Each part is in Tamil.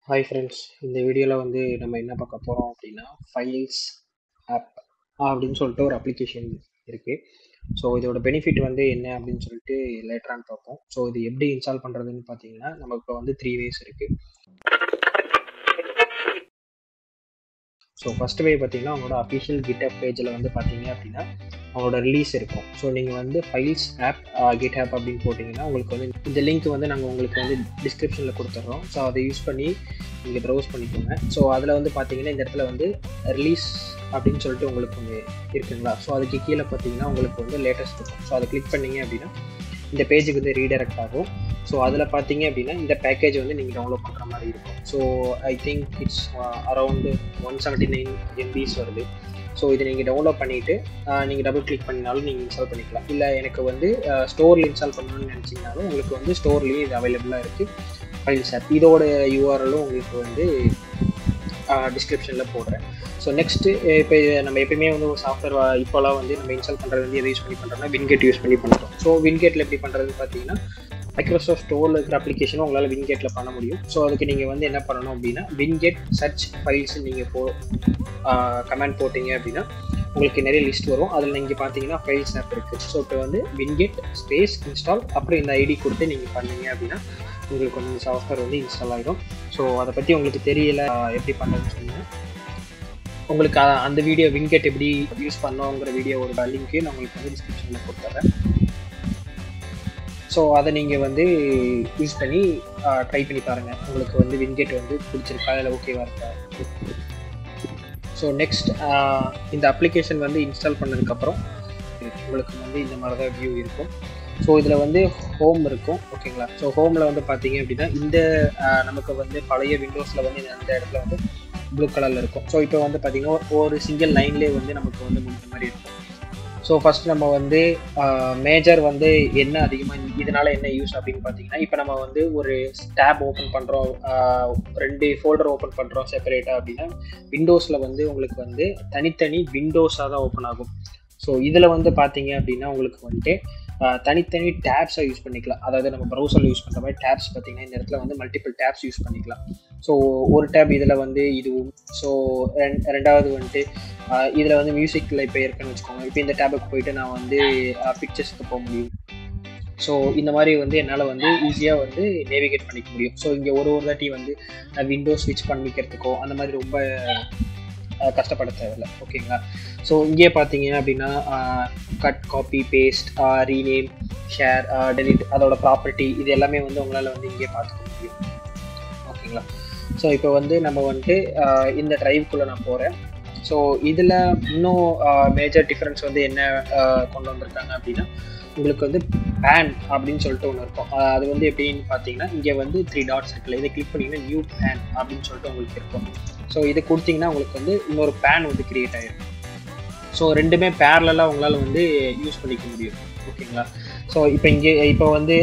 ஹாய் ஃப்ரெண்ட்ஸ், இந்த வீடியோவில் வந்து நம்ம என்ன பார்க்க போகிறோம் அப்படின்னா ஃபைல்ஸ் ஆப் அப்படின்னு சொல்லிட்டு ஒரு அப்ளிகேஷன் இருக்குது. ஸோ இதோட பெனிஃபிட் வந்து என்ன அப்படின்னு சொல்லிட்டு லேட்டரான்னு பார்ப்போம். ஸோ இது எப்படி இன்ஸ்டால் பண்ணுறதுன்னு பார்த்தீங்கன்னா நமக்கு வந்து 3 ways இருக்குது. ஸோ ஃபஸ்ட் வே பார்த்தீங்கன்னா அவங்களோட அஃபிஷியல் கிட்ஹப் பேஜில் வந்து பார்த்தீங்க அப்படின்னா அவங்களோட ரிலீஸ் இருக்கும். ஸோ நீங்கள் வந்து ஃபைல்ஸ் ஆப் கிட்ஹப் அப்படின்னு போட்டிங்கன்னா உங்களுக்கு வந்து இந்த லிங்க் வந்து நாங்கள் உங்களுக்கு வந்து டிஸ்கிரிப்ஷனில் கொடுத்துட்றோம். ஸோ அதை யூஸ் பண்ணி நீங்கள் ப்ரௌஸ் பண்ணிக்கோங்க. ஸோ அதில் வந்து பார்த்தீங்கன்னா இந்த இடத்துல வந்து ரிலீஸ் அப்படின்னு சொல்லிட்டு உங்களுக்கு ஒன்று இருக்குங்களா. ஸோ அதுக்கு கீழே பார்த்தீங்கன்னா உங்களுக்கு வந்து லேட்டஸ்ட் இருக்கும். ஸோ அதை கிளிக் பண்ணிங்க அப்படின்னா இந்த பேஜுக்கு வந்து ரீடைரக்ட் ஆகும். ஸோ அதில் பார்த்தீங்க அப்படின்னா இந்த பேக்கேஜ் வந்து நீங்கள் டவுன்லோட் பண்ணுற மாதிரி இருக்கும். So I think it's around 179 MBs வருது. ஸோ இதை நீங்கள் டவுன்லோட் பண்ணிவிட்டு நீங்கள் டபுள் கிளிக் பண்ணினாலும் நீங்கள் இன்ஸ்டால் பண்ணிக்கலாம். இல்லை எனக்கு வந்து ஸ்டோரில் இன்ஸ்டால் பண்ணணும்னு நினச்சிங்கனாலும் உங்களுக்கு வந்து ஸ்டோர்லேயும் இது அவைலபிளாக இருக்குது. ஃபைல்ஸ் ஆப் இதோட URL உங்களுக்கு வந்து டிஸ்கிரிப்ஷனில் போடுறேன். ஸோ நெக்ஸ்ட்டு இப்போ நம்ம எப்பயுமே வந்து ஒரு சாஃப்ட்வேர் இப்போலாம் வந்து நம்ம இன்ஸ்டால் பண்ணுறது வந்து எதை யூஸ் பண்ணி பண்ணுறோம்னா வின்கெட் யூஸ் பண்ணி பண்ணுறோம். ஸோ வின்கெட்டில் எப்படி பண்ணுறதுன்னு பார்த்தீங்கன்னா மைக்ரோசாஃப்ட் ஸ்டோரில் இருக்கிற அப்ளிகேஷனும் உங்களால் வின்கெட்டில் பண்ண முடியும். ஸோ அதுக்கு நீங்கள் வந்து என்ன பண்ணணும் அப்படின்னா வின்கெட் சர்ச் ஃபைல்ஸ் நீங்கள் கமெண்ட் போட்டிங்க அப்படின்னா உங்களுக்கு நிறைய லிஸ்ட் வரும். அதில் நீங்கள் பார்த்தீங்கன்னா ஃபைல்ஸ் ஆப் இருக்குது. ஸோ இப்போ வந்து வின்கெட் ஸ்பேஸ் இன்ஸ்டால் அப்புறம் இந்த ஐடி கொடுத்து நீங்கள் பண்ணீங்க அப்படின்னா உங்களுக்கு வந்து சாஃப்ட்வேர் வந்து இன்ஸ்டால் ஆகிடும். ஸோ அதை பற்றி உங்களுக்கு தெரியல எப்படி பண்ணுறதுன்னு சொன்னீங்கன்னா உங்களுக்கு அந்த வீடியோ வின்கெட் எப்படி யூஸ் பண்ணோங்கிற வீடியோவோட லிங்க்கு நான் உங்களுக்கு வந்து டிஸ்கிரிப்ஷனில் கொடுத்துட்றேன். ஸோ அதை நீங்கள் வந்து யூஸ் பண்ணி ட்ரை பண்ணி பாருங்கள். உங்களுக்கு வந்து வின்கெட் வந்து பிடிச்சிருக்கா இல்லை ஓகேவா இருக்கா. ஸோ நெக்ஸ்ட் இந்த அப்ளிகேஷன் வந்து இன்ஸ்டால் பண்ணதுக்கப்புறம் உங்களுக்கு வந்து இந்த மாதிரி தான் வியூ இருக்கும். ஸோ இதில் வந்து ஹோம் இருக்கும், ஓகேங்களா. ஸோ ஹோமில் வந்து பார்த்தீங்க அப்படின்னா இந்த நமக்கு வந்து பழைய விண்டோஸில் வந்து அந்த இடத்துல வந்து ப்ளூ கலரில் இருக்கும். ஸோ இப்போ வந்து பார்த்தீங்கன்னா ஒரு சிங்கிள் லைன்லேயே வந்து நமக்கு வந்து முடிஞ்ச மாதிரி இருக்கும். ஸோ ஃபஸ்ட் நம்ம வந்து மேஜர் வந்து என்ன அதிகமாக இதனால் என்ன யூஸ் அப்படின்னு பார்த்தீங்கன்னா இப்போ நம்ம வந்து ஒரு டேப் ஓப்பன் பண்ணுறோம், 2 ஃபோல்டர் ஓப்பன் பண்ணுறோம் செப்பரேட்டாக அப்படின்னா விண்டோஸில் வந்து உங்களுக்கு வந்து தனித்தனி விண்டோஸாக தான் ஓப்பன் ஆகும். ஸோ இதில் வந்து பார்த்தீங்க அப்படின்னா உங்களுக்கு வந்துட்டு தனித்தனி டேப்ஸாக யூஸ் பண்ணிக்கலாம். அதாவது நம்ம ப்ரௌசரில் யூஸ் பண்ணுற மாதிரி டேப்ஸ் பார்த்தீங்கன்னா இந்த இடத்துல வந்து மல்டிபிள் டேப்ஸ் யூஸ் பண்ணிக்கலாம். ஸோ ஒரு டேப் இதில் வந்து இதுவும், ஸோ ரெண்டாவது வந்துட்டு இதில் வந்து மியூசிக்கில் இப்போ இருக்குன்னு வச்சுக்கோங்க. இப்போ இந்த டேபுக்கு போயிட்டு நான் வந்து பிக்சர்ஸ்க்கு போக முடியும். ஸோ இந்த மாதிரி வந்து என்னால் வந்து ஈஸியாக வந்து நேவிகேட் பண்ணிக்க முடியும். ஸோ இங்கே ஒரு தாட்டி வந்து விண்டோ ஸ்விட்ச் பண்ணிக்கிறதுக்கோ அந்த மாதிரி ரொம்ப கஷ்டப்பட தேவையில்லை, ஓகேங்களா. ஸோ இங்கே பார்த்தீங்க அப்படின்னா cut, copy, paste, rename, share, delete, அதோட ப்ராப்பர்ட்டி இது எல்லாமே வந்து உங்களால் வந்து இங்கே பார்த்துக்க முடியும், ஓகேங்களா. ஸோ இப்போ வந்து நம்ம வந்துட்டு இந்த ட்ரைவ்க்குள்ளே நான் போகிறேன். ஸோ இதில் இன்னும் மேஜர் டிஃப்ரென்ஸ் வந்து என்ன கொண்டு வந்திருக்காங்க அப்படின்னா உங்களுக்கு வந்து பேன் அப்படின்னு சொல்லிட்டு ஒன்று இருக்கும். அது வந்து எப்படின்னு பார்த்தீங்கன்னா இங்கே வந்து 3 டாட்ஸ் இருக்குல்ல, இதை கிளிக் பண்ணிங்கன்னா நியூ பேன் அப்படின்னு சொல்லிட்டு உங்களுக்கு இருக்கும். ஸோ இதை கொடுத்தீங்கன்னா உங்களுக்கு வந்து இன்னொரு பேன் வந்து கிரியேட் ஆகிடும். ஸோ ரெண்டுமே பேரலாக உங்களால் வந்து யூஸ் பண்ணிக்க முடியும், ஓகேங்களா. ஸோ இப்போ வந்து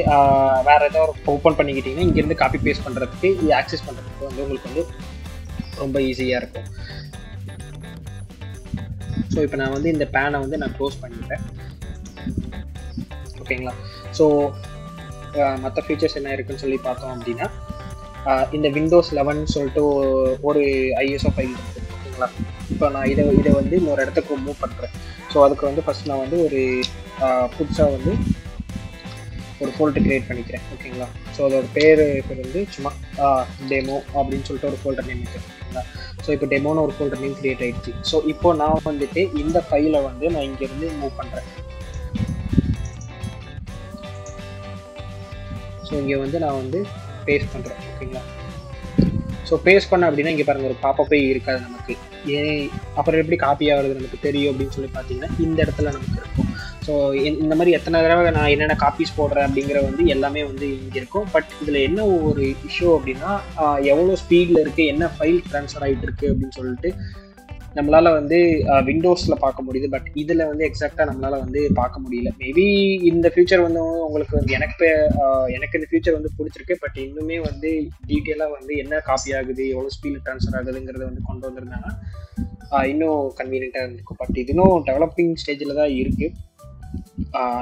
வேறு ஏதாவது ஓப்பன் பண்ணிக்கிட்டிங்கன்னா இங்கேருந்து காப்பி பேஸ்ட் பண்ணுறதுக்கு ஆக்சஸ் பண்ணுறதுக்கு வந்து உங்களுக்கு வந்து ரொம்ப ஈஸியாக இருக்கும். ஸோ இப்போ நான் வந்து இந்த பேனை வந்து நான் க்ளோஸ் பண்ணிட்டேன், ஓகேங்களா. ஸோ மற்ற ஃபீச்சர்ஸ் என்ன இருக்குன்னு சொல்லி பார்த்தோம் அப்படின்னா இந்த விண்டோஸ் 11 சொல்லிட்டு ஒரு ISO ஃபைல் இருக்குது, ஓகேங்களா. இப்போ நான் இதை வந்து இன்னொரு இடத்துக்கு மூவ் பண்ணுறேன். ஸோ அதுக்கு வந்து ஃபஸ்ட் நான் வந்து ஒரு புதுசாக வந்து ஒரு ஃபோல்டர் க்ரியேட் பண்ணிக்கிறேன், ஓகேங்களா. ஸோ அதோட பேர் வந்து சும்மா டெமோ அப்படின்னு சொல்லிட்டு ஒரு ஃபோல்டர் நேம் இருக்குது, ஓகேங்களா. ஸோ இப்போ டெமோன்னு ஒரு ஃபோல்டர் நேம் க்ரியேட் ஆகிடுச்சு. ஸோ இப்போ நான் வந்துட்டு இந்த ஃபைலை வந்து நான் இங்கேருந்து மூவ் பண்ணுறேன். ஸோ இங்கே வந்து நான் வந்து பேஸ்ட் பண்ணுறேன், ஓகேங்களா. ஸோ பேஸ்ட் பண்ண அப்படின்னா இங்கே பாருங்கள் ஒரு பாப்பப்பே இருக்காது நமக்கு. அப்புறம் எப்படி காப்பி ஆகிறது நமக்கு தெரியும் அப்படின்னு சொல்லி பார்த்தீங்கன்னா இந்த இடத்துல நமக்கு இருக்கும். ஸோ இந்த மாதிரி எத்தனை தடவை நான் என்னென்ன காப்பீஸ் போடுறேன் அப்படிங்கிற வந்து எல்லாமே வந்து இங்கே இருக்கும். பட் இதில் என்ன ஒரு இஷ்யூ அப்படின்னா எவ்வளோ ஸ்பீடில் இருக்குது, என்ன ஃபைல் ட்ரான்ஸ்ஃபர் ஆகிட்டு இருக்குது அப்படின்னு சொல்லிட்டு நம்மளால் வந்து விண்டோஸில் பார்க்க முடியுது. பட் இதில் வந்து எக்ஸாக்டாக நம்மளால் வந்து பார்க்க முடியல. மேபி இந்த ஃபியூச்சர் வந்து உங்களுக்கு வந்து எனக்கு இந்த ஃபியூச்சர் வந்து பிடிச்சிருக்கு. பட் இன்னுமே வந்து டீட்டெயிலாக வந்து என்ன காப்பி ஆகுது, எவ்வளோ ஸ்பீடில் ட்ரான்ஸ்ஃபர் ஆகுதுங்கிறத வந்து கொண்டு வந்திருந்தாங்கன்னா இன்னும் கன்வீனியண்ட்டாக இருந்திருக்கும். பட் இது இன்னும் டெவலப்பிங் ஸ்டேஜில் தான் இருக்குது.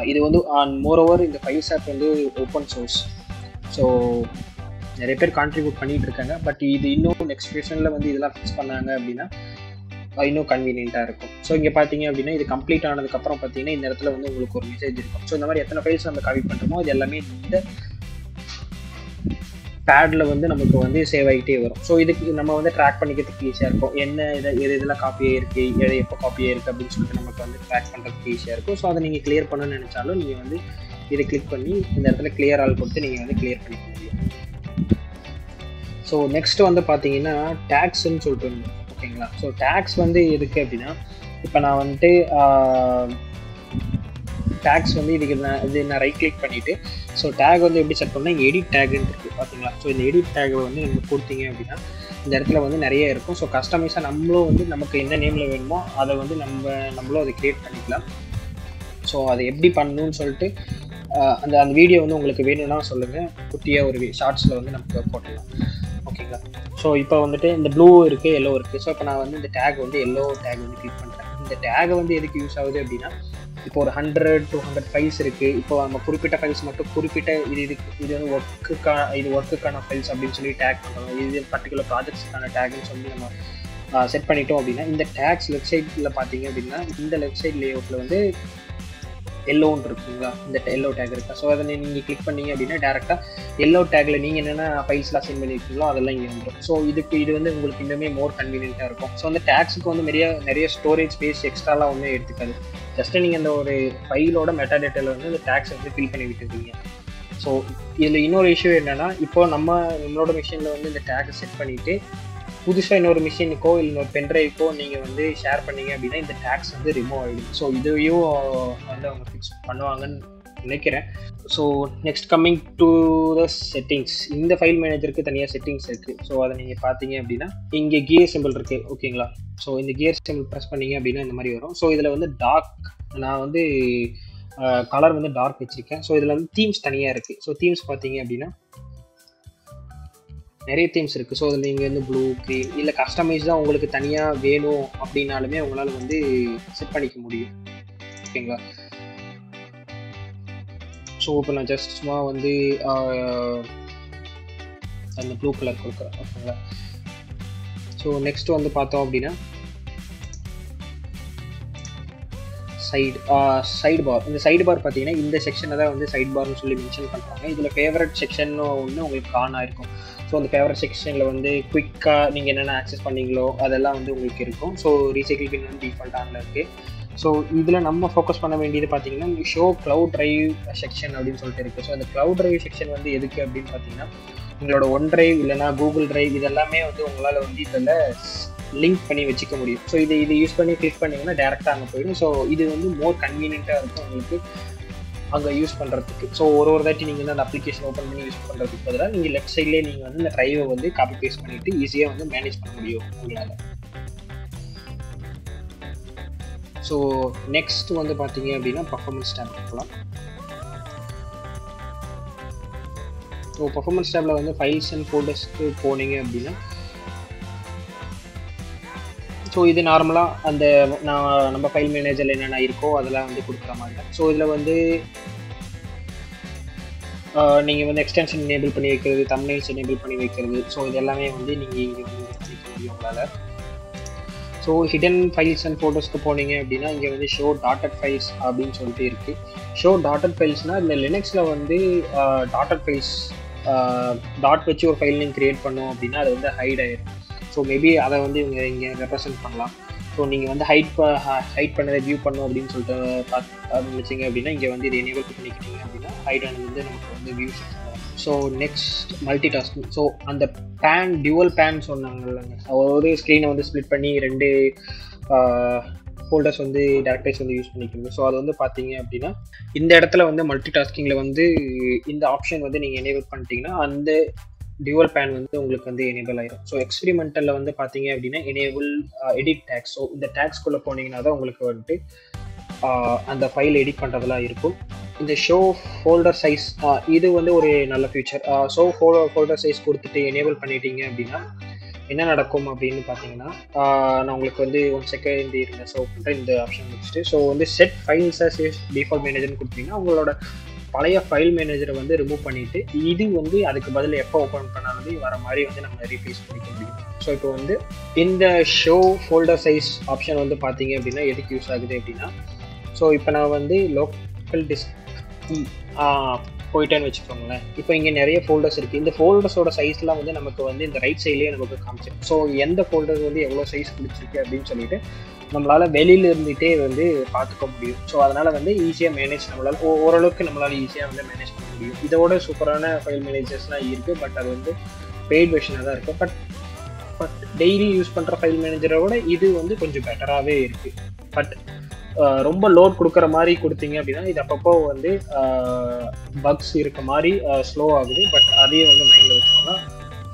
இது வந்து மோரோவர் இந்த ஃபைல்ஸ் ஆப் வந்து ஓப்பன் சோர்ஸ். ஸோ நிறைய பேர் கான்ட்ரிபியூட் பண்ணிட்டு இருக்காங்க. பட் இது இன்னும் நெக்ஸ்ட் வெர்ஷனில் வந்து இதெல்லாம் ஃபிக்ஸ் பண்ணாங்க அப்படின்னா இன்னும் கன்வீனியண்ட்டாக இருக்கும். ஸோ இங்கே பார்த்தீங்க அப்படின்னா இது கம்ப்ளீட் ஆனதுக்கப்புறம் பார்த்தீங்கன்னா இந்த இடத்துல வந்து உங்களுக்கு ஒரு மெசேஜ் இருக்கும். ஸோ இந்த மாதிரி எத்தனை ஃபைல்ஸ் நம்ம காப்பி பண்ணுறோமோ அது எல்லாமே இந்த பேடில் வந்து நமக்கு வந்து சேவ் ஆகிட்டே வரும். ஸோ இதுக்கு நம்ம வந்து ட்ராக் பண்ணிக்கிறதுக்கு ஈஸியாக இருக்கும். என்ன இதெல்லாம் காப்பியே இருக்குது, எது எப்போ காப்பியே இருக்குது அப்படின்னு சொல்லிட்டு நமக்கு வந்து ட்ராக் பண்ணுறதுக்கு ஈஸியாக இருக்கும். ஸோ அதை நீங்கள் கிளியர் பண்ணணும்னு நினச்சாலும் நீங்கள் வந்து இதை கிளிக் பண்ணி இந்த இடத்துல கிளியர் ஆல் கொடுத்து நீங்கள் வந்து கிளியர் பண்ணிக்க முடியும். ஸோ நெக்ஸ்ட் வந்து பார்த்தீங்கன்னா டேக்ஸ்ன்னு சொல்லிட்டு இருந்தோம், ஓகேங்களா. ஸோ டேக்ஸ் வந்து எதுக்கு அப்படின்னா, இப்போ நான் வந்துட்டு டேக்ஸ் வந்து இதுக்கு நான் ரைட் கிளிக் பண்ணிவிட்டு ஸோ டேக் வந்து எப்படி செட் பண்ணால் இங்கே எடிட் டேக்னு இருக்குது பார்த்தீங்களா. ஸோ இந்த எடிட் டேகை வந்து நம்ம கொடுத்தீங்க அப்படின்னா இந்த இடத்துல வந்து நிறைய இருக்கும். ஸோ கஸ்டமைஸாக நம்மளும் வந்து நமக்கு எந்த நேமில் வேணுமோ அதை வந்து நம்மளும் அதை க்ரியேட் பண்ணிக்கலாம். ஸோ அதை எப்படி பண்ணணும்னு சொல்லிட்டு அந்த வீடியோ வந்து உங்களுக்கு வேணும்னா சொல்லுங்கள், குட்டியாக ஒரு ஷார்ட்ஸில் வந்து நமக்கு போட்டுடலாம், ஓகேங்களா. ஸோ இப்போ வந்துட்டு இந்த ப்ளூ இருக்குது, எல்லோ இருக்குது. ஸோ இப்போ நான் வந்து இந்த டேக் வந்து எல்லோ டேக் வந்து கிளிக் பண்ணுறேன். இந்த டேகை வந்து எதுக்கு யூஸ் ஆகுது அப்படின்னா, இப்போ ஒரு 100-200 ஃபைல்ஸ் இருக்குது. இப்போ நம்ம குறிப்பிட்ட ஃபைல்ஸ் மட்டும் குறிப்பிட்ட இது வந்து ஒர்க்குக்கான ஃபைல்ஸ் அப்படின்னு சொல்லி டேக் பண்ணுறோம். இது பர்டிகுலர் ப்ராஜெக்ட்ஸுக்கான டேக்னு சொல்லி நம்ம செட் பண்ணிட்டோம் அப்படின்னா இந்த டேக்ஸ் லெஃப்ட் சைடில் பார்த்தீங்க அப்படின்னா இந்த லெஃப்ட் சைட் லேஅவுட்டில் வந்து எல்லோன்னு இருக்குங்களா, இந்த எல்லோ டேக் இருக்கா. ஸோ அதை நீங்கள் கிளிக் பண்ணீங்க அப்படின்னா டேரெக்டாக எல்லோ டேக்கில் நீங்கள் என்னென்ன ஃபைல்ஸ்லாம் சென்ட் பண்ணியிருக்கீங்களோ அதெல்லாம் இங்கே வந்துடும். ஸோ இது வந்து உங்களுக்கு இன்னுமே மோர் கன்வீனியண்ட்டாக இருக்கும். ஸோ அந்த டேக்ஸுக்கு வந்து நிறைய ஸ்டோரேஜ் ஸ்பேஸ் எக்ஸ்ட்ராலாம் ஒன்றும் எடுத்துக்காது. ஜஸ்ட்டு நீங்கள் அந்த ஒரு ஃபைலோட மெட்டாடேட்டாவில் வந்து அந்த டேக்ஸ் வந்து ஃபில் பண்ணி விட்டுருக்கீங்க. ஸோ இதில் இன்னொரு இஷ்யூ என்னென்னா, இப்போ நம்மளோட மிஷினில் வந்து இந்த டேக்கை செட் பண்ணிவிட்டு புதுசாக இன்னொரு மிஷினுக்கோ இல்லை இன்னொரு பென்ட்ரைவுக்கோ நீங்கள் வந்து ஷேர் பண்ணீங்க அப்படின்னா இந்த டேக்ஸ் வந்து ரிமூவ் ஆகிடும். ஸோ இதையும் வந்து அவங்க ஃபிக்ஸ் பண்ணுவாங்கன்னு நினைக்கிறேன். So next coming to the settings. இந்த ஃபைல் மேனேஜருக்கு தனியாக செட்டிங்ஸ் இருக்குது. ஸோ அதை நீங்கள் பார்த்தீங்க அப்படின்னா இங்கே கியர் சிம்பிள் இருக்குது, ஓகேங்களா. ஸோ இந்த கியர் சிம்பிள் ப்ரெஸ் பண்ணீங்க அப்படின்னா இந்த மாதிரி வரும். ஸோ இதில் வந்து நான் வந்து கலர் வந்து டார்க் வச்சுருக்கேன். ஸோ இதில் வந்து தீம்ஸ் தனியாக இருக்குது. ஸோ தீம்ஸ் பார்த்தீங்க அப்படின்னா நிறைய தீம்ஸ் இருக்குது. ஸோ அதில் நீங்கள் வந்து ப்ளூ, க்ரீன் இல்லை கஸ்டமைஸ் தான் உங்களுக்கு தனியாக வேணும் அப்படின்னாலுமே உங்களால் வந்து செட் பண்ணிக்க முடியும், ஓகேங்களா. ஸோ இப்போ நான் ஜஸ்ட் சும்மா வந்து அந்த ப்ளூ கலர் கொடுக்குறேன், ஓகேங்களா. ஸோ நெக்ஸ்ட் வந்து பார்த்தோம் அப்படின்னா சைடு பார். இந்த சைடு பார் பார்த்தீங்கன்னா இந்த செக்ஷனை தான் வந்து சைடு பார்னு சொல்லி மென்ஷன் பண்ணுறாங்க. இதில் ஃபேவரட் செக்ஷன் ஒன்று உங்களுக்கு ஆன் ஆயிருக்கும். ஸோ அந்த ஃபேவரட் செக்ஷனில் வந்து குயிக்காக நீங்கள் என்னென்ன ஆக்சஸ் பண்ணீங்களோ அதெல்லாம் வந்து உங்களுக்கு இருக்கும். ஸோ ரீசைக்கிள் பின் வந்து டிஃபால்ட் ஆனில் இருக்குது. ஸோ இதில் நம்ம ஃபோக்கஸ் பண்ண வேண்டியது பார்த்தீங்கன்னா ஷோ க்ளவுட் ட்ரைவ் செக்ஷன் அப்படின்னு சொல்லிட்டு இருக்குது. ஸோ அந்த க்ளவுட் ட்ரைவ் செக்ஷன் வந்து எதுக்கு அப்படின்னு பார்த்தீங்கன்னா, உங்களோட ஒன் ட்ரைவ் இல்லைனா கூகுள் ட்ரைவ் இதெல்லாமே வந்து உங்களால் வந்து இதில் லிங்க் பண்ணி வச்சுக்க முடியும். ஸோ இது யூஸ் பண்ணி கிளிக் பண்ணிங்கன்னா டேரெக்டாக அங்கே போயிடும். ஸோ இது வந்து மோர் கன்வீனியண்ட்டாக இருக்கும் உங்களுக்கு அங்கே யூஸ் பண்ணுறதுக்கு. ஸோ ஒரு தாட்டி நீங்கள் வந்து அந்த அப்ளிகேஷன் ஓப்பன் பண்ணி யூஸ் பண்ணுறதுக்கு பதிலாக நீங்கள் லெஃப்ட் சைட்லேயே நீங்கள் வந்து இந்த ட்ரைவை வந்து காப்பி பேஸ்ட் பண்ணிவிட்டு ஈஸியாக வந்து மேனேஜ் பண்ண முடியும் உங்களால். ஸோ நெக்ஸ்ட் வந்து பார்த்தீங்க அப்படின்னா பர்ஃபார்மன்ஸ் டேப் இருக்கலாம். ஸோ பர்ஃபார்மன்ஸ் டேப்பில் வந்து ஃபைல்ஸ் அண்ட் ஃபோல்டர்ஸ்க்கு போனீங்க அப்படின்னா ஸோ இது நார்மலாக அந்த நம்ம ஃபைல் மேனேஜரில் என்னென்ன இருக்கோ அதெல்லாம் வந்து கொடுக்குற மாதிரி தான். ஸோ இதில் வந்து நீங்கள் வந்து எக்ஸ்டென்ஷன் எனேபிள் பண்ணி வைக்கிறது, தம்ப்நெயில்ஸ் எனேபிள் பண்ணி வைக்கிறது, ஸோ இது எல்லாமே வந்து நீங்கள் இங்கே வந்து பண்ணிக்க முடியும் உங்களால். ஸோ ஹிடன் ஃபைல்ஸ் அண்ட் ஃபோட்டோஸ்க்கு போனீங்க அப்படின்னா இங்கே வந்து ஷோ டாட்டட் ஃபைல்ஸ் அப்படின்னு சொல்லிட்டு இருக்குது. ஷோ டாட்டட் ஃபைல்ஸ்னால் இந்த லினக்ஸில் வந்து டாட்டட் ஃபைல்ஸ் டாட் வச்சு ஒரு ஃபைல் நீங்கள் க்ரியேட் பண்ணோம் அப்படின்னா அது வந்து ஹைட் ஆயிடும். ஸோ மேபி அதை வந்து இங்கே ரெப்ரசென்ட் பண்ணலாம். ஸோ நீங்கள் வந்து ஹைட் பண்ணதை வியூ பண்ணணும் அப்படின்னு சொல்லிட்டு நினச்சிங்க அப்படின்னா இங்கே வந்து இது எனேபிள் பண்ணிக்கிட்டீங்க அப்படின்னா ஹைட் ஆனது வந்து நமக்கு வந்து வியூ செக்ஷன் வரும். So next multi tasking. So அந்த டியூவல் பேன் சொன்னாங்கல்லங்க, ஒரு ஸ்க்ரீனை வந்து ஸ்ப்ளிட் பண்ணி 2 ஃபோல்டர்ஸ் வந்து டேரக்டைஸ் வந்து யூஸ் பண்ணிக்கணும். ஸோ அது வந்து பார்த்தீங்க அப்படின்னா இந்த இடத்துல வந்து மல்டி டாஸ்கிங்கில் வந்து இந்த ஆப்ஷன் வந்து நீங்கள் எனேபிள் பண்ணிட்டீங்கன்னா அந்த டியூவல் பேன் வந்து உங்களுக்கு வந்து எனேபிள் ஆயிடும். ஸோ எக்ஸ்பெரிமெண்டலில் வந்து பார்த்தீங்க அப்படின்னா எனேபிள் எடிட் டேக்ஸ். ஸோ இந்த டேக்ஸ்குள்ளே போனீங்கன்னா தான் உங்களுக்கு வந்துட்டு அந்த ஃபைல் எடிட் பண்ணுறதுலாம் இருக்கும். இந்த ஷோ ஃபோல்டர் சைஸ் இது வந்து ஒரு நல்ல ஃபியூச்சர். ஸோ ஃபோல்டர் சைஸ் கொடுத்துட்டு எனேபிள் பண்ணிட்டீங்க அப்படின்னா என்ன நடக்கும் அப்படின்னு பார்த்தீங்கன்னா, நான் உங்களுக்கு வந்து 1 செகண்ட் இருந்தேன். ஸோ இந்த ஆப்ஷன் முடிச்சுட்டு ஸோ வந்து செட் ஃபைல்ஸ் அஸ் டிஃபால்ட் மேனேஜர்னு கொடுத்தீங்கன்னா உங்களோட பழைய ஃபைல் மேனேஜரை வந்து ரிமூவ் பண்ணிவிட்டு இது வந்து அதுக்கு பதில் எப்போ ஓப்பன் பண்ணாலும் வர மாதிரி வந்து நம்ம ரீப்ளேஸ் பண்ணிக்க முடியும். ஸோ இப்போ வந்து இந்த ஷோ ஃபோல்டர் சைஸ் ஆப்ஷன் வந்து பார்த்தீங்க அப்படின்னா எதுக்கு யூஸ் ஆகுது அப்படின்னா, ஸோ இப்போ நான் வந்து லோக்கல் டிஸ்க் போயிட்டேன்னு வச்சுக்கோங்களேன். இப்போ இங்கே நிறைய ஃபோல்டர்ஸ் இருக்குது. இந்த ஃபோல்டர்ஸோட சைஸ்லாம் வந்து நமக்கு வந்து இந்த ரைட் சைட்லேயே நமக்கு காமிச்சிடும். ஸோ எந்த ஃபோல்டர் வந்து எவ்வளோ சைஸ் பிடிச்சிருக்கு அப்படின்னு சொல்லிட்டு நம்மளால் வெளியில் இருந்துகிட்டே வந்து பார்த்துக்க முடியும். ஸோ அதனால் வந்து ஈஸியாக மேனேஜ் நம்மளால் ஓரளவுக்கு நம்மளால் ஈஸியாக வந்து மேனேஜ் பண்ண முடியும். இதோட சூப்பரான ஃபைல் மேனேஜர்ஸ்லாம் இருக்குது, பட் அது வந்து பெய்ட் வெர்ஷனாக தான் இருக்குது. பட் டெய்லி யூஸ் பண்ணுற ஃபைல் மேனேஜரோட இது வந்து கொஞ்சம் பெட்டராகவே இருக்குது. பட் ரொம்ப லோட் கொடுக்குற மாதிரி கொடுத்தீங்க அப்படின்னா இது அப்பப்போ வந்து பக்ஸ் இருக்க மாதிரி ஸ்லோ ஆகுது. பட் அதையும் வந்து மைண்டில் வச்சுக்கோங்க.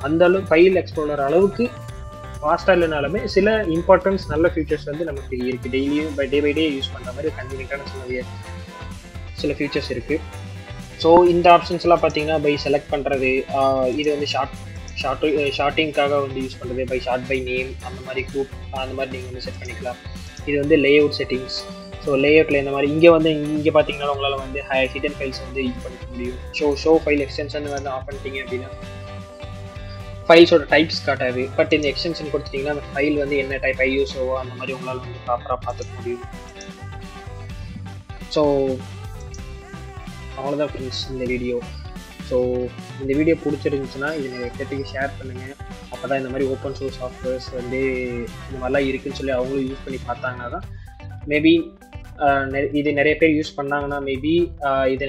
அந்த அளவு ஃபைல் எக்ஸ்ப்ளோரர் அளவுக்கு ஃபாஸ்ட்டாக இல்லைனாலுமே சில இம்பார்ட்டன்ஸ் நல்ல ஃபீச்சர்ஸ் வந்து நமக்கு இருக்குது. டெய்லியும் டே பை டே யூஸ் பண்ணுற மாதிரி கன்வீனியன்ட்டான சில ஃபீச்சர்ஸ் இருக்குது. ஸோ இந்த ஆப்ஷன்ஸ்லாம் பார்த்தீங்கன்னா பை செலக்ட் பண்ணுறது, இது வந்து ஷார்ட்டிங்காக வந்து யூஸ் பண்ணுறது, பை ஷார்ட் பை நேம், அந்த மாதிரி குரூப் அந்த மாதிரி நீங்கள் வந்து செட் பண்ணிக்கலாம். இது வந்து லேஅவுட் செட்டிங்ஸ். ஸோ லேஅவுட்டில் இந்த மாதிரி இங்கே பார்த்தீங்கன்னா உங்களால் வந்து ஹிடன் ஃபைல்ஸ் வந்து இது பண்ணிக்க முடியும். ஷோ ஃபைல் எக்ஸ்டென்ஷன் வந்து ஆஃப் பண்ணிட்டீங்க அப்படின்னா ஃபைல்ஸோட டைப்ஸ் காட்டாது. பட் இந்த எக்ஸ்டென்ஷன் கொடுத்துட்டிங்கன்னா அந்த ஃபைல் வந்து என்ன டைப் ஐயூஸோவோ அந்த மாதிரி உங்களால் வந்து ப்ராப்பராக பார்த்துக்க முடியும். ஸோ அவ்வளோதான் ஃப்ரெண்ட்ஸ் இந்த வீடியோ. ஸோ இந்த வீடியோ பிடிச்சிருந்துச்சுன்னா இது நிறைய பேருக்கு ஷேர் பண்ணுங்கள். அப்போ தான் இந்த மாதிரி ஓப்பன் சோர்ஸ் சாஃப்ட்வேர்ஸ் வந்து இந்த மாதிரிலாம் இருக்குதுன்னு சொல்லி அவங்களும் யூஸ் பண்ணி பார்த்தாங்கன்னா தான் மேபி இது நிறைய பேர் யூஸ் பண்ணாங்கன்னா மேபி இதை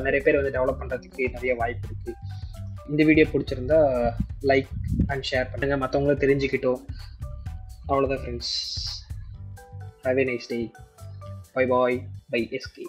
நிறைய பேர் வந்து டெவலப் பண்ணுறதுக்கு நிறைய வாய்ப்பு இருக்குது. இந்த வீடியோ பிடிச்சிருந்தா லைக் அண்ட் ஷேர் பண்ணுங்கள், மற்றவங்களும் தெரிஞ்சுக்கிட்டோம். அவ்வளோதான் friends. Have a nice day. Bye bye. Bye SK.